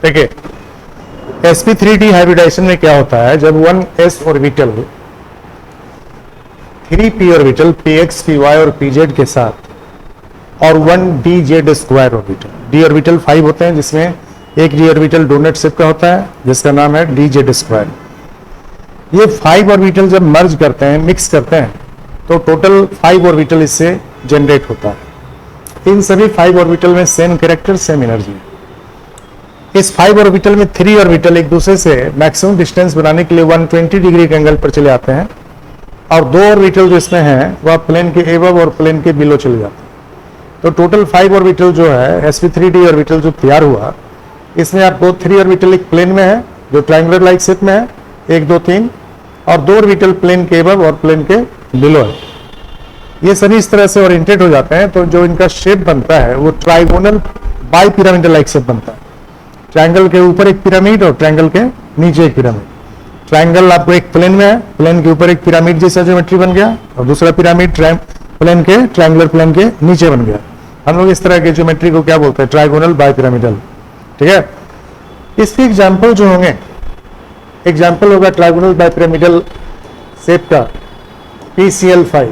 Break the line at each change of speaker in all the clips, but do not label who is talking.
देखिए sp3d hybridisation में क्या होता है, जब 1s orbital 3p orbital px py और pz के साथ और 1dz square orbital, d orbital 5 होते हैं जिसमें एक d ऑर्बिटल डोनट शेप का होता है जिसका नाम है dz स्क्वायर। ये 5 ऑर्बिटल जब मर्ज करते हैं, मिक्स करते हैं, तो टोटल 5 ऑर्बिटल इससे जनरेट होता है। इन सभी 5 ऑर्बिटल में सेम कैरेक्टर, सेम एनर्जी। इस 5 ऑर्बिटल में 3 ऑर्बिटल एक दूसरे से मैक्सिमम डिस्टेंस बनाने के लिए 120 डिग्री के एंगल पर चले आते हैं और 2 ऑर्बिटल जो इसमें हैं वह प्लेन के एबव और प्लेन के बिलो चले जाते हैं। तो टोटल 5 ऑर्बिटल जो है sp3d ऑर्बिटल जो तैयार हुआ, इसमें आप 3 ऑर्बिटल एक प्लेन में है जो ट्रायंगुलर लाइक शेप में है, 1 2 3, और 2 ऑर्बिटल प्लेन के एबव और प्लेन के बिलो है। ये सभी इस तरह से ओरिएंटेड हो जाते हैं, तो जो इनका शेप बनता है वो trigonal bi pyramidal like shape बनता है। ट्रायंगल के ऊपर एक पिरामिड और ट्रायंगल के नीचे एक पिरामिड। ट्रायंगल आपको एक प्लेन में है, प्लेन के ऊपर एक पिरामिड जैसा ज्योमेट्री बन गया और दूसरा पिरामिड प्लेन के ट्रायंगुलर प्लेन के नीचे बन गया। हम लोग इस तरह के ज्योमेट्री को क्या बोलते हैं, ट्राइगोनल बाई पिरामिडल। ठीक है, इसके एग्जाम्पल जो होंगे, एग्जाम्पल होगा ट्राइगोनल बाई पिरामिडल शेप का PCl5।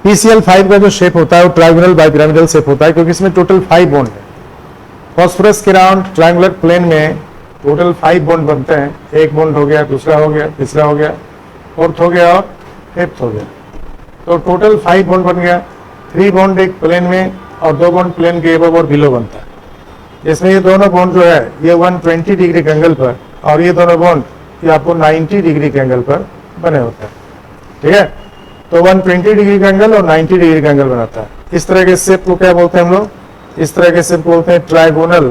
PCl5 का जो शेप होता है वो ट्राइगोनल बाई पिरामिडल शेप होता है क्योंकि इसमें टोटल 5 बॉन्ड है। फॉस्फोरस के राउंड ट्रायंगुलर प्लेन में टोटल 5 बॉन्ड बनते हैं। एक बॉन्ड हो गया, दूसरा हो गया, तीसरा हो गया, फोर्थ हो गया और फिफ्थ हो गया। तो टोटल 5 बॉन्ड बन गया। 3 बॉन्ड एक प्लेन में और 2 बॉन्ड प्लेन के एबव और बिलो बनता है। इसमें ये दोनों बॉन्ड जो है ये 120 डिग्री के एंगल पर और ये दोनों बॉन्ड ये आपको 90 डिग्री के एंगल पर बने होते हैं। ठीक है, तो 120 डिग्री का एंगल और 90 डिग्री का एंगल बनाता है। इस तरह के शेप को क्या बोलते हैं हम लोग, इस तरह के शेप बोलते हैं ट्राइगोनल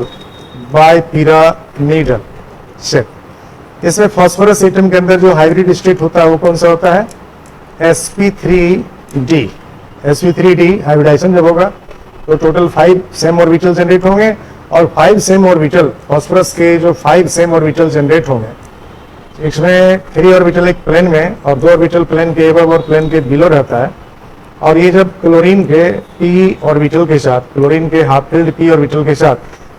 बाई पिरामिडल शेप। इसमें फॉस्फोरस एटम के अंदर जो हाइब्रिड स्टेट होता है वो कौन सा होता है, sp3d। sp3d हाइब्रिडाइजेशन जब होगा तो टोटल 5 सेम ऑर्बिटल जनरेट होंगे और 5 सेम ऑर्बिटल फॉस्फोरस के जो 5 सेम ऑर्बिटल जनरेट होंगे, इसमें 3 ऑर्बिटल एक प्लेन में और 2 ऑर्बिटल प्लेन के एबव और प्लेन के बिलो रहता है। और ये जब क्लोरीन के p ऑर्बिटल के साथ, क्लोरीन के हाफ फिल्ड p ऑर्बिटल के साथ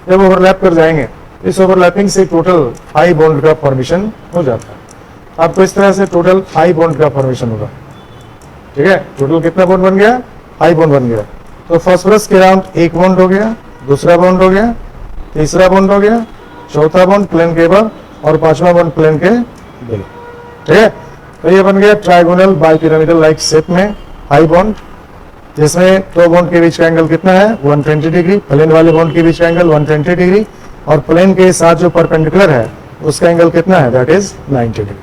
जब ओवरलैप कर जाएंगे, इस ओवरलैपिंग से टोटल 5 बॉन्ड का फॉर्मेशन हो जाता है। आपको इस तरह से टोटल 5 बॉन्ड का फॉर्मेशन होगा। ठीक है, टोटल कितना बॉन्ड बन गया, 5 बॉन्ड बन गया। तो फॉस्फोरस के राउंड 1 बॉन्ड हो गया, दूसरा बॉन्ड हो गया, तीसरा बॉन्ड हो गया, चौथा बॉन्ड प्लेन के एबव और 5वां बॉन्ड प्लेन के बिलो। ठीक है, तो ये बन गया trigonal bi pyramidal like shape में 5 बॉन्ड, जिसमें 2 बॉन्ड के बीच का एंगल कितना है 120 डिग्री, प्लेन वाले बॉन्ड के बीच का एंगल 120 डिग्री और प्लेन के साथ जो परपेंडिकुलर है उसका एंगल कितना है, दैट इज 90 डिग्री।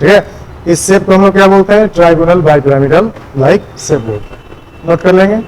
ठीक है, इस शेप को हम लोग क्या बोलते हैं, trigonal bi pyramidal like shape बोलते हैं। नोट कर लेंगे।